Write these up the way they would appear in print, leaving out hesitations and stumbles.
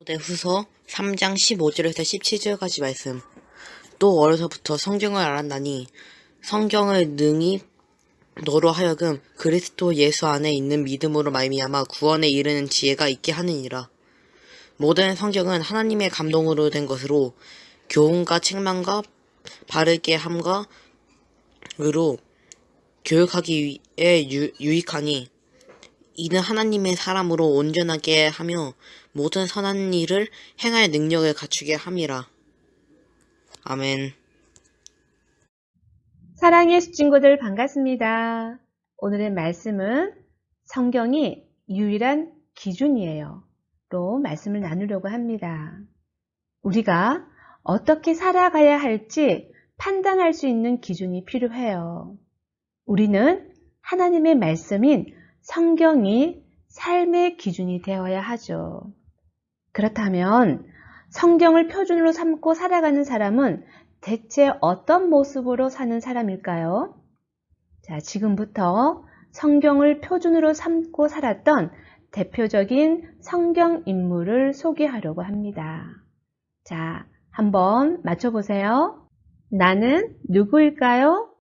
디모데후서 3장 15절에서 17절까지 말씀. 또 어려서부터 성경을 알았나니 성경을 능히 너로 하여금 그리스도 예수 안에 있는 믿음으로 말미암아 구원에 이르는 지혜가 있게 하느니라. 모든 성경은 하나님의 감동으로 된 것으로 교훈과 책망과 바르게 함과 의로 교육하기 위해 유익하니 이는 하나님의 사람으로 온전하게 하며 모든 선한 일을 행할 능력을 갖추게 함이라. 아멘. 사랑의 수친구들 반갑습니다. 오늘의 말씀은 성경이 유일한 기준이에요. 로 말씀을 나누려고 합니다. 우리가 어떻게 살아가야 할지 판단할 수 있는 기준이 필요해요. 우리는 하나님의 말씀인 성경이 삶의 기준이 되어야 하죠. 그렇다면 성경을 표준으로 삼고 살아가는 사람은 대체 어떤 모습으로 사는 사람일까요? 자, 지금부터 성경을 표준으로 삼고 살았던 대표적인 성경 인물을 소개하려고 합니다. 자, 한번 맞춰보세요. 나는 누구일까요?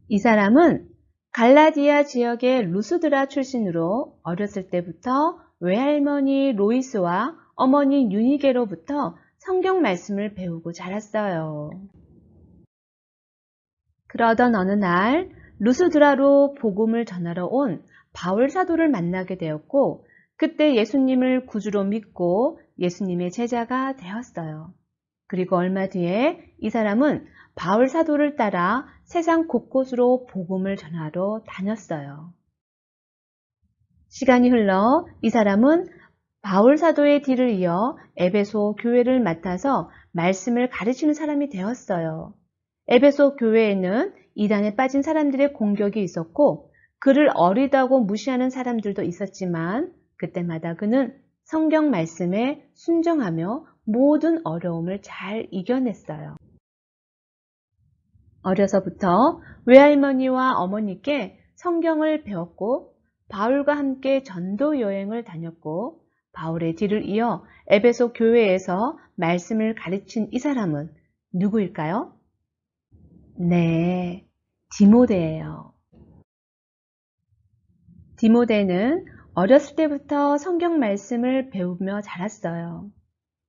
이 사람은 갈라디아 지역의 루스드라 출신으로 어렸을 때부터 외할머니 로이스와 어머니 유니게로부터 성경 말씀을 배우고 자랐어요. 그러던 어느 날 루스드라로 복음을 전하러 온 바울 사도를 만나게 되었고 그때 예수님을 구주로 믿고 예수님의 제자가 되었어요. 그리고 얼마 뒤에 이 사람은 바울 사도를 따라 세상 곳곳으로 복음을 전하러 다녔어요. 시간이 흘러 이 사람은 바울 사도의 뒤를 이어 에베소 교회를 맡아서 말씀을 가르치는 사람이 되었어요. 에베소 교회에는 이단에 빠진 사람들의 공격이 있었고 그를 어리다고 무시하는 사람들도 있었지만 그때마다 그는 성경 말씀에 순종하며 모든 어려움을 잘 이겨냈어요. 어려서부터 외할머니와 어머니께 성경을 배웠고 바울과 함께 전도 여행을 다녔고 바울의 뒤를 이어 에베소 교회에서 말씀을 가르친 이 사람은 누구일까요? 네, 디모데예요. 디모데는 어렸을 때부터 성경 말씀을 배우며 자랐어요.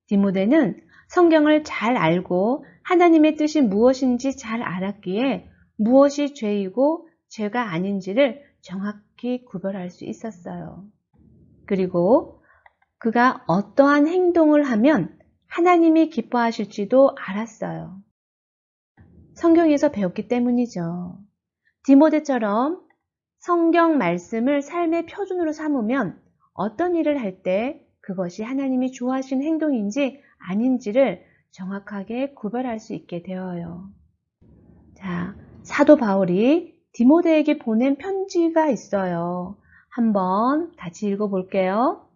디모데는 성경을 잘 알고 하나님의 뜻이 무엇인지 잘 알았기에 무엇이 죄이고 죄가 아닌지를 정확히 구별할 수 있었어요. 그리고 그가 어떠한 행동을 하면 하나님이 기뻐하실지도 알았어요. 성경에서 배웠기 때문이죠. 디모데처럼 성경 말씀을 삶의 표준으로 삼으면 어떤 일을 할 때 그것이 하나님이 좋아하시는 행동인지 아닌지를 정확하게 구별할 수 있게 되어요. 자, 사도 바울이 디모데에게 보낸 편지가 있어요. 한번 같이 읽어볼게요.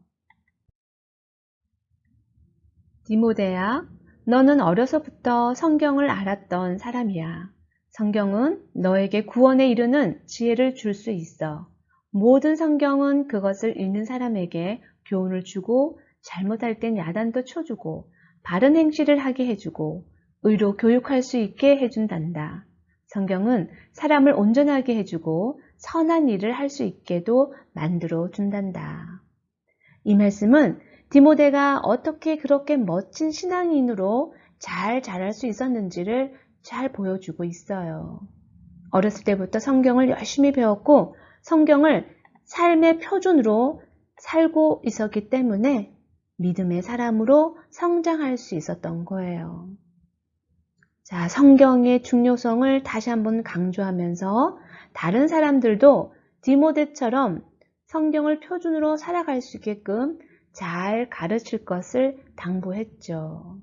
디모데야, 너는 어려서부터 성경을 알았던 사람이야. 성경은 너에게 구원에 이르는 지혜를 줄 수 있어. 모든 성경은 그것을 읽는 사람에게 교훈을 주고 잘못할 땐 야단도 쳐주고 바른 행실을 하게 해주고 의로 교육할 수 있게 해준단다. 성경은 사람을 온전하게 해주고 선한 일을 할 수 있게도 만들어 준단다. 이 말씀은 디모데가 어떻게 그렇게 멋진 신앙인으로 잘 자랄 수 있었는지를 잘 보여주고 있어요. 어렸을 때부터 성경을 열심히 배웠고 성경을 삶의 표준으로 살고 있었기 때문에 믿음의 사람으로 성장할 수 있었던 거예요. 자, 성경의 중요성을 다시 한번 강조하면서 다른 사람들도 디모데처럼 성경을 표준으로 살아갈 수 있게끔 잘 가르칠 것을 당부했죠.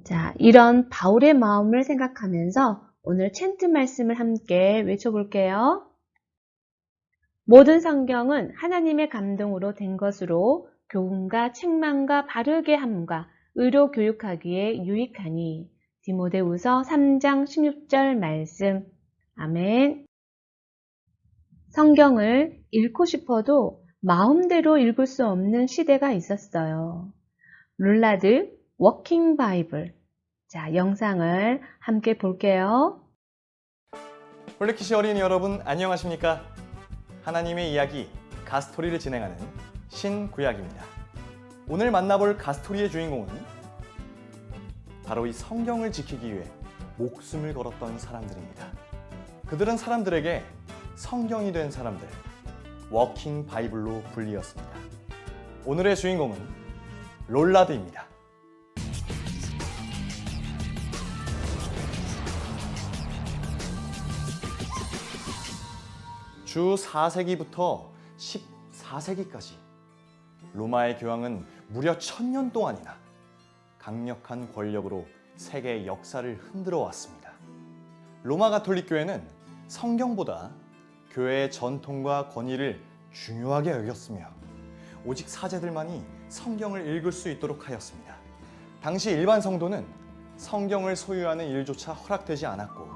자, 이런 바울의 마음을 생각하면서 오늘 챈트 말씀을 함께 외쳐볼게요. 모든 성경은 하나님의 감동으로 된 것으로 교훈과 책망과 바르게 함과 의로 교육하기에 유익하니. 디모데후서 3장 16절 말씀. 아멘. 성경을 읽고 싶어도 마음대로 읽을 수 없는 시대가 있었어요. 롤라드 워킹 바이블. 자, 영상을 함께 볼게요. 홀리키시 어린이 여러분 안녕하십니까? 하나님의 이야기 가스토리를 진행하는 신구약입니다. 오늘 만나볼 가스토리의 주인공은 바로 이 성경을 지키기 위해 목숨을 걸었던 사람들입니다. 그들은 사람들에게 성경이 된 사람들, 워킹 바이블로 불리었습니다. 오늘의 주인공은 롤라드입니다. 주 4세기부터 14세기까지 로마의 교황은 무려 1000년 동안이나 강력한 권력으로 세계의 역사를 흔들어 왔습니다. 로마 가톨릭 교회는 성경보다 교회의 전통과 권위를 중요하게 여겼으며 오직 사제들만이 성경을 읽을 수 있도록 하였습니다. 당시 일반 성도는 성경을 소유하는 일조차 허락되지 않았고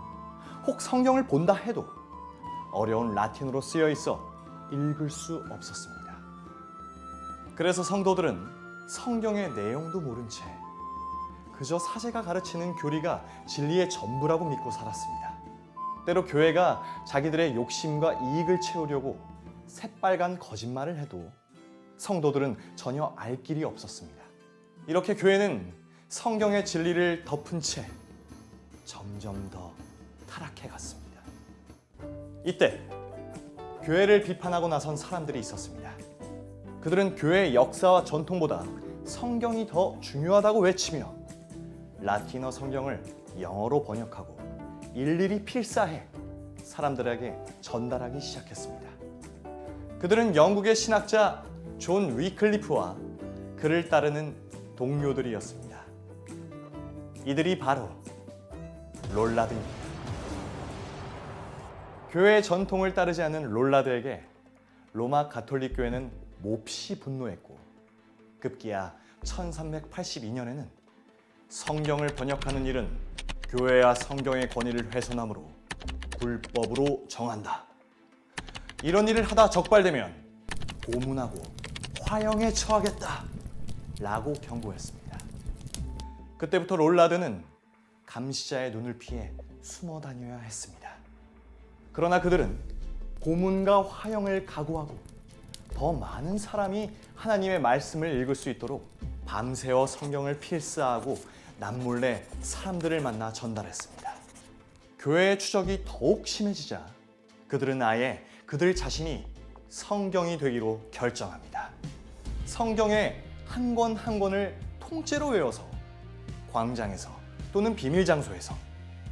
혹 성경을 본다 해도 어려운 라틴어로 쓰여 있어 읽을 수 없었습니다. 그래서 성도들은 성경의 내용도 모른 채 그저 사제가 가르치는 교리가 진리의 전부라고 믿고 살았습니다. 때로 교회가 자기들의 욕심과 이익을 채우려고 새빨간 거짓말을 해도 성도들은 전혀 알 길이 없었습니다. 이렇게 교회는 성경의 진리를 덮은 채 점점 더 타락해 갔습니다. 이때 교회를 비판하고 나선 사람들이 있었습니다. 그들은 교회의 역사와 전통보다 성경이 더 중요하다고 외치며 라틴어 성경을 영어로 번역하고 일일이 필사해 사람들에게 전달하기 시작했습니다. 그들은 영국의 신학자 존 위클리프와 그를 따르는 동료들이었습니다. 이들이 바로 롤라드입니다. 교회의 전통을 따르지 않는 롤라드에게 로마 가톨릭 교회는 몹시 분노했고 급기야 1382년에는 성경을 번역하는 일은 교회와 성경의 권위를 훼손함으로 불법으로 정한다. 이런 일을 하다 적발되면 고문하고 화형에 처하겠다 라고 경고했습니다. 그때부터 롤라드는 감시자의 눈을 피해 숨어 다녀야 했습니다. 그러나 그들은 고문과 화형을 각오하고 더 많은 사람이 하나님의 말씀을 읽을 수 있도록 밤새워 성경을 필사하고 남몰래 사람들을 만나 전달했습니다. 교회의 추적이 더욱 심해지자 그들은 아예 그들 자신이 성경이 되기로 결정합니다. 성경의 한 권 한 권을 통째로 외워서 광장에서 또는 비밀 장소에서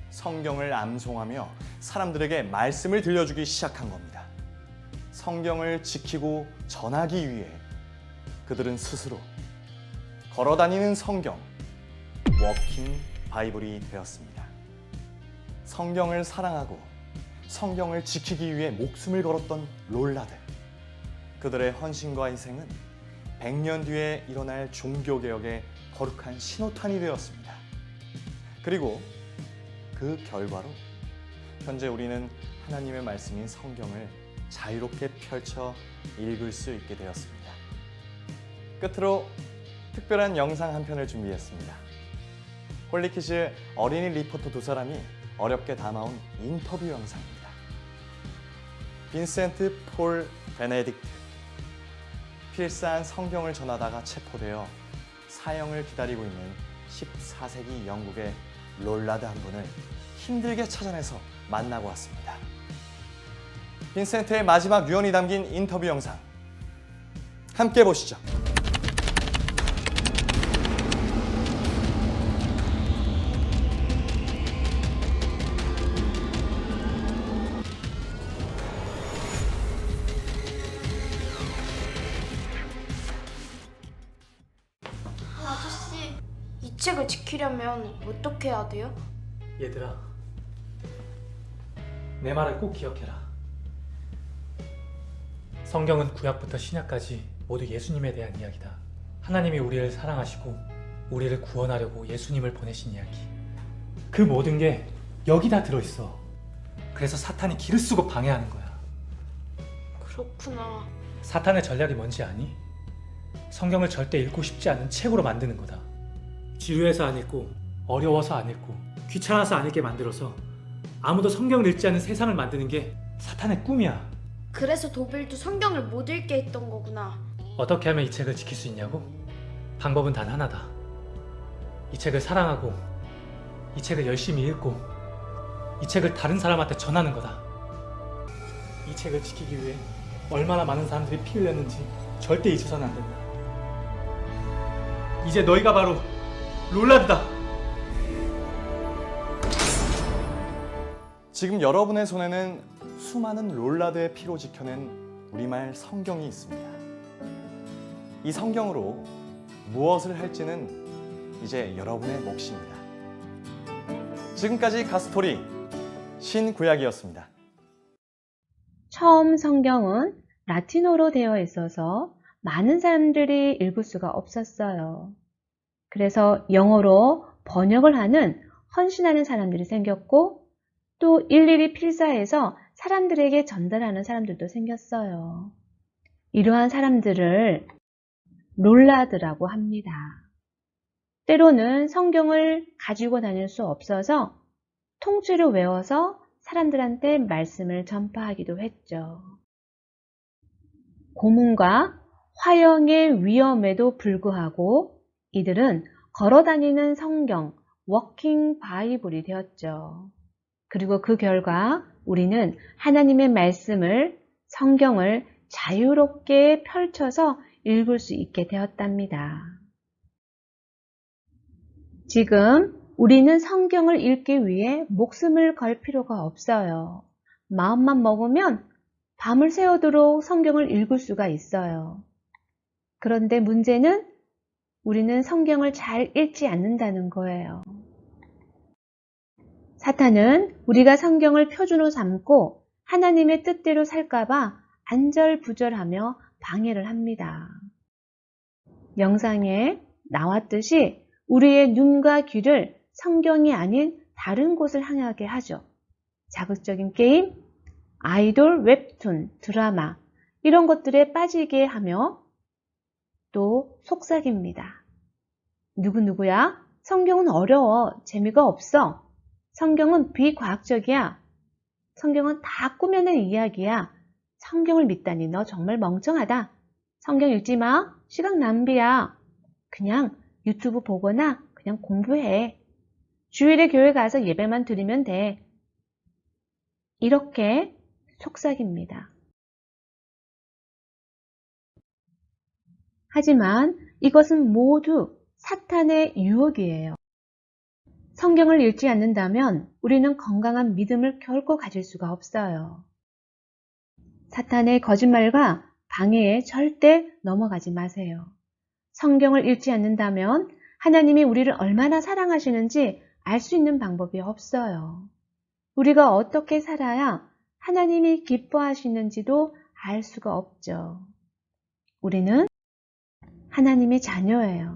성경을 암송하며 사람들에게 말씀을 들려주기 시작한 겁니다. 성경을 지키고 전하기 위해 그들은 스스로 걸어다니는 성경, 워킹 바이블이 되었습니다. 성경을 사랑하고 성경을 지키기 위해 목숨을 걸었던 롤라드. 그들의 헌신과 희생은 100년 뒤에 일어날 종교개혁의 거룩한 신호탄이 되었습니다. 그리고 그 결과로 현재 우리는 하나님의 말씀인 성경을 자유롭게 펼쳐 읽을 수 있게 되었습니다. 끝으로 특별한 영상 한 편을 준비했습니다. 홀리키즈 어린이 리포터 두 사람이 어렵게 담아온 인터뷰 영상입니다. 빈센트 폴 베네딕트, 필사한 성경을 전하다가 체포되어 사형을 기다리고 있는 14세기 영국의 롤라드 한 분을 힘들게 찾아내서 만나고 왔습니다. 빈센트의 마지막 유언이 담긴 인터뷰 영상 함께 보시죠. 아저씨, 이 책을 지키려면 어떻게 해야 돼요? 얘들아, 내 말을 꼭 기억해라. 성경은 구약부터 신약까지 모두 예수님에 대한 이야기다. 하나님이 우리를 사랑하시고 우리를 구원하려고 예수님을 보내신 이야기. 그 모든 게 여기 다 들어있어. 그래서 사탄이 길을 쓰고 방해하는 거야. 그렇구나. 사탄의 전략이 뭔지 아니? 성경을 절대 읽고 싶지 않은 책으로 만드는 거다. 지루해서 안 읽고, 어려워서 안 읽고, 귀찮아서 안 읽게 만들어서 아무도 성경을 읽지 않는 세상을 만드는 게 사탄의 꿈이야. 그래서 도빌도 성경을 못 읽게 했던 거구나. 어떻게 하면 이 책을 지킬 수 있냐고? 방법은 단 하나다. 이 책을 사랑하고, 이 책을 열심히 읽고, 이 책을 다른 사람한테 전하는 거다. 이 책을 지키기 위해 얼마나 많은 사람들이 피 흘렸는지 절대 잊어서는 안 된다. 이제 너희가 바로 롤라드다. 지금 여러분의 손에는 수많은 롤라드의 피로 지켜낸 우리말 성경이 있습니다. 이 성경으로 무엇을 할지는 이제 여러분의 몫입니다. 지금까지 가스토리 신구약이었습니다. 처음 성경은 라틴어로 되어 있어서 많은 사람들이 읽을 수가 없었어요. 그래서 영어로 번역을 하는 헌신하는 사람들이 생겼고 또 일일이 필사해서 사람들에게 전달하는 사람들도 생겼어요. 이러한 사람들을 롤라드라고 합니다. 때로는 성경을 가지고 다닐 수 없어서 통째로 외워서 사람들한테 말씀을 전파하기도 했죠. 고문과 화형의 위험에도 불구하고 이들은 걸어다니는 성경, 워킹 바이블이 되었죠. 그리고 그 결과 우리는 하나님의 말씀을, 성경을 자유롭게 펼쳐서 읽을 수 있게 되었답니다. 지금 우리는 성경을 읽기 위해 목숨을 걸 필요가 없어요. 마음만 먹으면 밤을 새우도록 성경을 읽을 수가 있어요. 그런데 문제는 우리는 성경을 잘 읽지 않는다는 거예요. 사탄은 우리가 성경을 표준으로 삼고 하나님의 뜻대로 살까봐 안절부절하며 방해를 합니다. 영상에 나왔듯이 우리의 눈과 귀를 성경이 아닌 다른 곳을 향하게 하죠. 자극적인 게임, 아이돌, 웹툰, 드라마 이런 것들에 빠지게 하며 또 속삭입니다. 누구누구야? 성경은 어려워. 재미가 없어. 성경은 비과학적이야. 성경은 다 꾸며낸 이야기야. 성경을 믿다니 너 정말 멍청하다. 성경 읽지 마. 시간 낭비야. 그냥 유튜브 보거나 그냥 공부해. 주일에 교회 가서 예배만 드리면 돼. 이렇게 속삭입니다. 하지만 이것은 모두 사탄의 유혹이에요. 성경을 읽지 않는다면 우리는 건강한 믿음을 결코 가질 수가 없어요. 사탄의 거짓말과 방해에 절대 넘어가지 마세요. 성경을 읽지 않는다면 하나님이 우리를 얼마나 사랑하시는지 알 수 있는 방법이 없어요. 우리가 어떻게 살아야 하나님이 기뻐하시는지도 알 수가 없죠. 우리는 하나님의 자녀예요.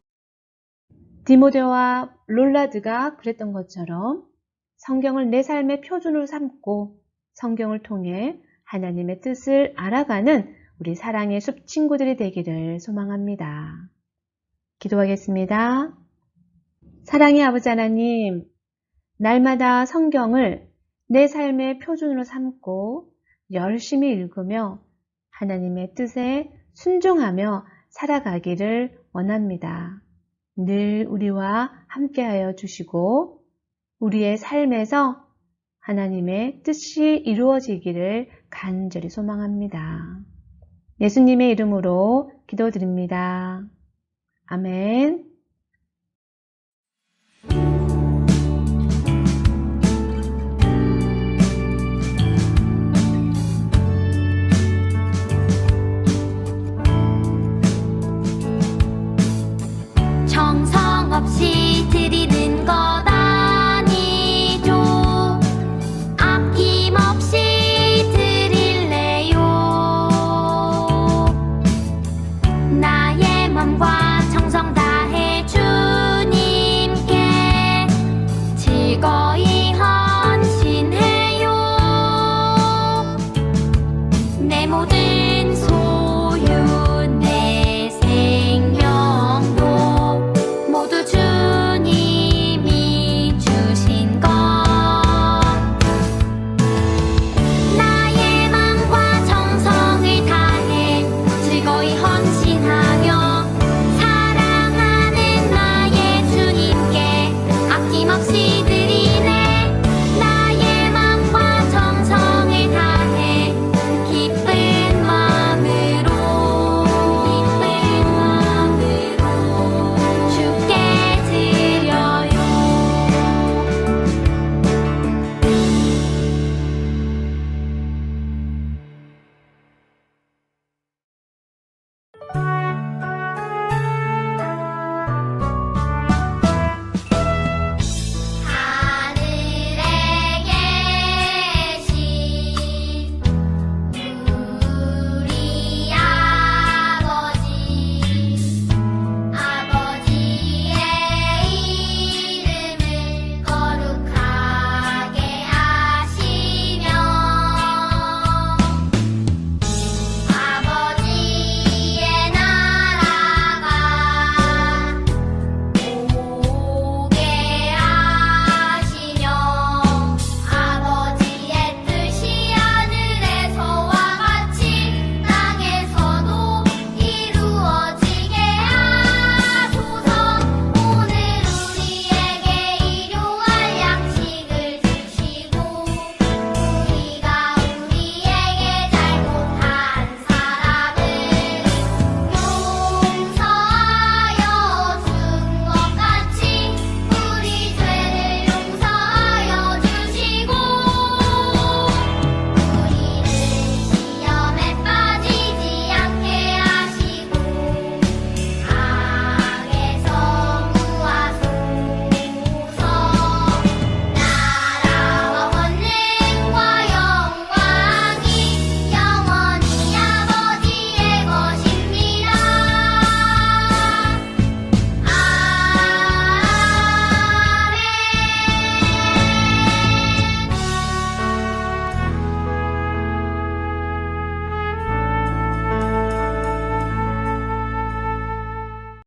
디모데와 롤라드가 그랬던 것처럼 성경을 내 삶의 표준으로 삼고 성경을 통해 하나님의 뜻을 알아가는 우리 사랑의 숲 친구들이 되기를 소망합니다. 기도하겠습니다. 사랑의 아버지 하나님, 날마다 성경을 내 삶의 표준으로 삼고 열심히 읽으며 하나님의 뜻에 순종하며 살아가기를 원합니다. 늘 우리와 함께하여 주시고 우리의 삶에서 하나님의 뜻이 이루어지기를 간절히 소망합니다. 예수님의 이름으로 기도드립니다. 아멘. 정성 없이 드리는 것 아니죠. 아낌없이 드릴래요. 나의 맘과 정성 다해 주님께 즐거이 헌신해요. 내 모든 소유 드릴래요